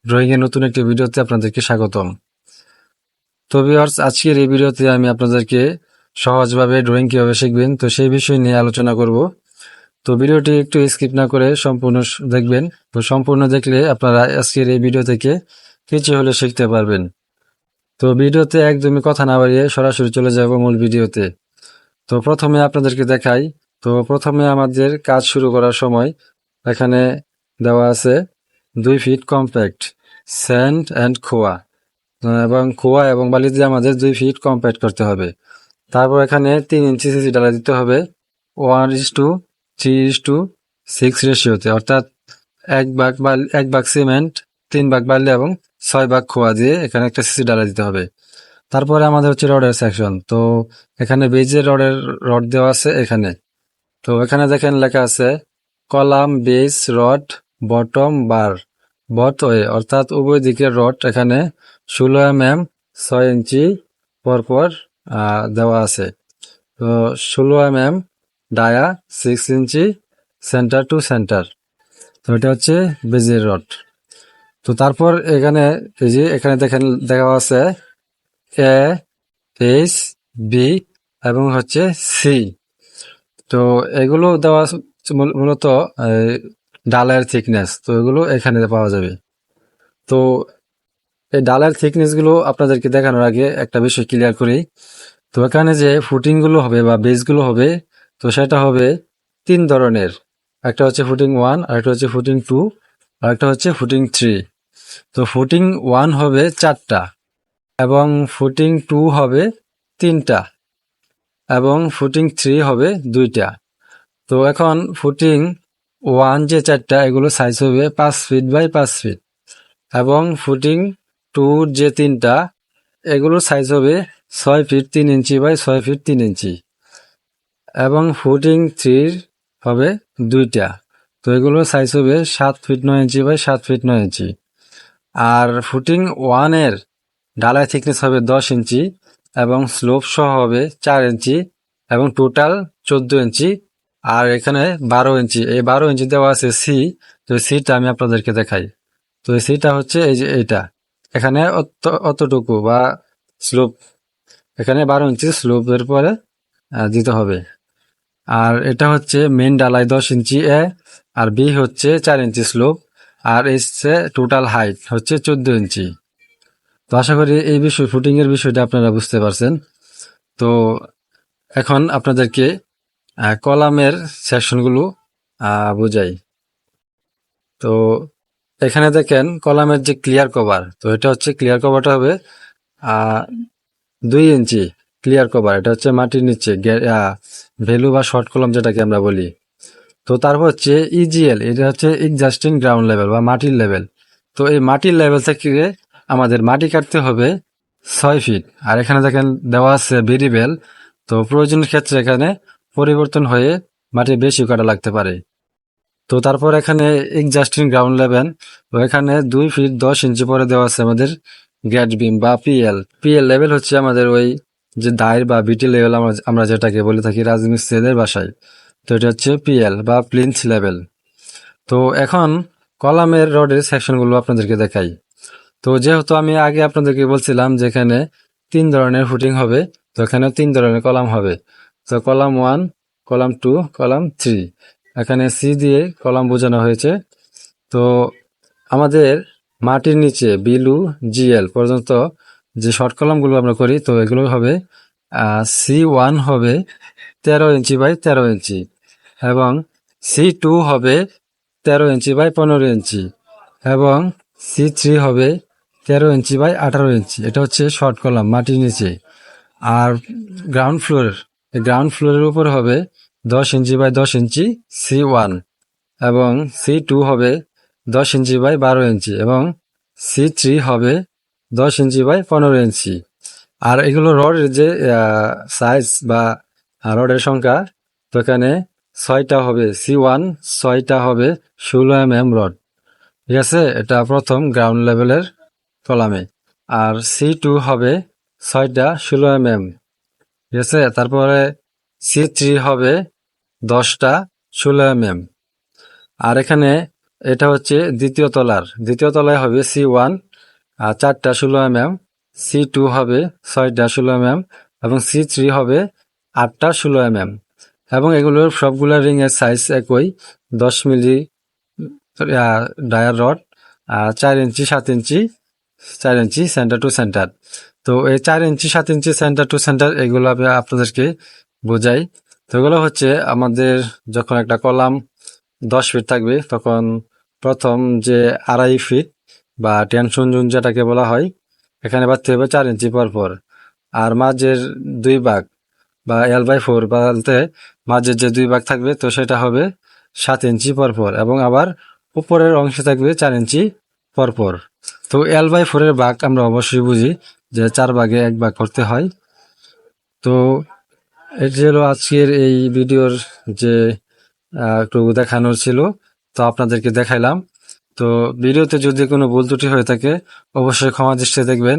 Drawing এর নতুন একটি ভিডিওতে আপনাদেরকে স্বাগতম। তো ভিউয়ার্স, আজকের এই ভিডিওতে আমি আপনাদেরকে সহজভাবে ড্রয়িং কিভাবে শিখবেন তো সেই বিষয় নিয়ে আলোচনা করব। তো ভিডিওটি একটু স্কিপ না করে সম্পূর্ণ দেখবেন। তো সম্পূর্ণ দেখলে আপনারা আজকের এই ভিডিও থেকে কিছু হলে শিখতে পারবেন। তো ভিডিওতে একদমই কথা না বাড়িয়ে সরাসরি চলে যাব মূল ভিডিওতে। তো প্রথমে আপনাদেরকে দেখাই। তো প্রথমে আমাদের কাজ শুরু করার সময় এখানে দেওয়া আছে 2 ফিট কম্প্যাক্ট স্যান্ড অ্যান্ড খোয়া, এবং খোয়া এবং বালি দিয়ে আমাদের 2 ফিট কম্প্যাক্ট করতে হবে। তারপর এখানে 3 ইঞ্চি সিসি ডালা দিতে হবে 1:3:6 রেশিওতে, অর্থাৎ 1 ভাগ সিমেন্ট, 3 ভাগ বালি এবং 6 ভাগ খোয়া দিয়ে এখানে একটা সিসি ডালা দিতে হবে। তারপরে আমাদের হচ্ছে রডের সেকশন। তো এখানে বেজের রড দেওয়া আছে এখানে। তো এখানে দেখেন লেখা আছে কলাম, বেস, রড, বটম, বার, বট ওয়ে, অর্থাৎ উভয় দিকের রড এখানে 16 mm 6 ইঞ্চি পরপর দেওয়া আছে। তো 16 mm ডায়া 6 ইঞ্চি সেন্টার টু সেন্টার। তো এটা হচ্ছে বেজের রড। তো তারপর এখানে এই যে এখানে দেখেন দেখা আছে এ, এইচ, বি এবং হচ্ছে সি। তো এগুলো দেওয়া মূলত ডালের থিকনেস। তো এগুলো এখানে পাওয়া যাবে। তো এই ডালের থিকনেস গুলো আপনাদেরকে দেখানোর আগে একটা বিষয় ক্লিয়ার করি। তো এখানে যে ফুটিং গুলো হবে বা বেস গুলো হবে, তো সেটা হবে 3 ধরনের। একটা হচ্ছে ফুটিং 1, আরেকটা হচ্ছে ফুটিং 2, আরেকটা হচ্ছে ফুটিং 3। তো ফুটিং 1 হবে 4টা, এবং ফুটিং 2 হবে 3টা, এবং ফুটিং 3 হবে 2টা। তো এখন ফুটিং 1 যে 4টা, এগুলো সাইজ হবে 5 ফিট বাই 5 ফিট, এবং ফুটিং 2 যে 3টা, এগুলোর সাইজ হবে 6 ফিট 3 ইঞ্চি বাই 6 ফিট 3 ইঞ্চি, এবং ফুটিং 3 হবে 2টা। তো এগুলোর সাইজ হবে 7 feet 9 inch by 7 feet 9 inch. আর ফুটিং 1 এর ঢালাই থিকনেস হবে 10 ইঞ্চি, এবং স্লোপ সহ হবে 4 ইঞ্চি, এবং টোটাল 14 ইঞ্চি। আর এখানে 12 ইঞ্চি, এই 12 ইঞ্চি দেওয়া আছে সি। তো সিটা আমি আপনাদেরকে দেখাই। তো এই সিটা হচ্ছে এই যে এইটা, এখানে অতটুকু বা স্লোপ, এখানে 12 ইঞ্চি স্লোপের পরে দিতে হবে। আর এটা হচ্ছে মেন ডালাই 10 ইঞ্চি এ, আর বি হচ্ছে 4 ইঞ্চি স্লোপ, আর এসছে টোটাল হাইট হচ্ছে 14 ইঞ্চি। তো আশা করি এই বিষয় ফুটিং এর বিষয়টা আপনারা বুঝতে পারছেন। তো এখন আপনাদেরকে কলামের সেকশনগুলো বুঝাই। তো এখানে দেখেন কলামের যে ক্লিয়ার কভার, তো এটা হচ্ছে ক্লিয়ার কভারটা হবে 2 ইঞ্চি ক্লিয়ার কভার। এটা হচ্ছে মাটির নিচে ভ্যালু বা শর্ট কলাম যেটাকে আমরা বলি। তো তারপর হচ্ছে ইজিএল, এটা হচ্ছে এক্সাস্টিং গ্রাউন্ড লেভেল বা মাটির লেভেল। তো এই মাটির লেভেল থেকে আমাদের মাটি কাটতে হবে 6 ফিট। আর এখানে দেখেন দেওয়া আছে ভেরিয়েবল। তো প্রয়োজনের ক্ষেত্রে এখানে পরিবর্তন হয়ে মাটি বেশি কাটা লাগতে পারে। তো তারপর এখানে এক্সাস্টিং গ্রাউন্ড লেভেল, তো এখানে 2 ফিট 10 ইঞ্চি পরে দেওয়া আছে আমাদের গ্যাট বিম বা পিএল। পিএল লেভেল হচ্ছে আমাদের ওই যে দায়ের বা বিটি লেভেল আমরা যেটাকে বলে থাকি রাজমিস্ত্রিদের ভাষায়। তো এটা হচ্ছে পিএল বা প্লিন্থ লেভেল। তো এখন কলামের রডের সেকশনগুলো আপনাদেরকে দেখাই। তো যেহেতু আমি আগে আপনাদেরকে বলছিলাম যে এখানে 3 ধরনের ফুটিং হবে, তো এখানেও 3 ধরনের কলাম হবে। তো কলাম 1, কলাম 2, কলাম 3, এখানে সি দিয়ে কলাম বোঝানো হয়েছে। তো আমাদের মাটির নিচে বিলু জিএল পর্যন্ত যে শর্ট কলামগুলো আমরা করি, তো এগুলো হবে C1 হবে 13 ইঞ্চি বাই 13 ইঞ্চি, এবং C2 হবে 13 ইঞ্চি বাই 15 ইঞ্চি, এবং C3 হবে 13 ইঞ্চি বাই 18 ইঞ্চি। এটা হচ্ছে শর্ট কলাম মাটির নিচে। আর গ্রাউন্ড ফ্লোরের উপর হবে 10 ইঞ্চি বাই 10 ইঞ্চি C1, এবং C2 হবে 10 ইঞ্চি বাই 12 ইঞ্চি, এবং C3 হবে 10 ইঞ্চি বাই 15 ইঞ্চি। আর এগুলো রডের যে সাইজ বা রডের সংখ্যা, তো এখানে 6টা হবে C1, 6টা হবে 16 mm রড। ঠিক আছে, এটা প্রথম গ্রাউন্ড লেভেলের কলামে। আর C2 হবে 6টা 16 mm। ঠিক আছে, তারপরে C3 হবে 10টা 16 mm। আর এখানে এটা হচ্ছে দ্বিতীয় তলায় হবে C1 4টা 16 mm, C2 হবে 6টা 16 mm এবং C3 হবে 8টা 16 mm এবং এগুলোর সবগুলা রিং এর সাইজ একই 10 মিলি ডায়ার রড 4 ইঞ্চি 7 ইঞ্চি 4 ইঞ্চি সেন্টার টু সেন্টার। তো এই 4 ইঞ্চি 7 ইঞ্চি সেন্টার টু সেন্টার এগুলো আমি আপনাদেরকে বোঝাই। তো এগুলো হচ্ছে আমাদের যখন একটা কলাম 10 ফিট থাকবে তখন প্রথম যে 2.5 ফিট বা টেনশন জোন যেটাকে বলা হয় এখানে বাড়তে হবে 4 ইঞ্চি পর পর। আর মাঝের 2 ভাগ বা L/4 বলতে মাঝের যে 2 ভাগ থাকবে তো সেটা হবে 7 ইঞ্চি পর পর এবং আবার উপরের অংশে থাকবে 4 ইঞ্চি পর পর। তো L/4 এর ভাগ আমরা অবশ্যই বুঝি যে 4 ভাগে 1 ভাগ করতে হয়। তো এটি হলো আজকের এই ভিডিওর যে একটু দেখানোর ছিল, তো আপনাদেরকে দেখাইলাম। তো ভিডিওতে যদি কোনো ভুল ত্রুটি হয়ে থাকে অবশ্যই ক্ষমা দৃষ্টিতে দেখবেন।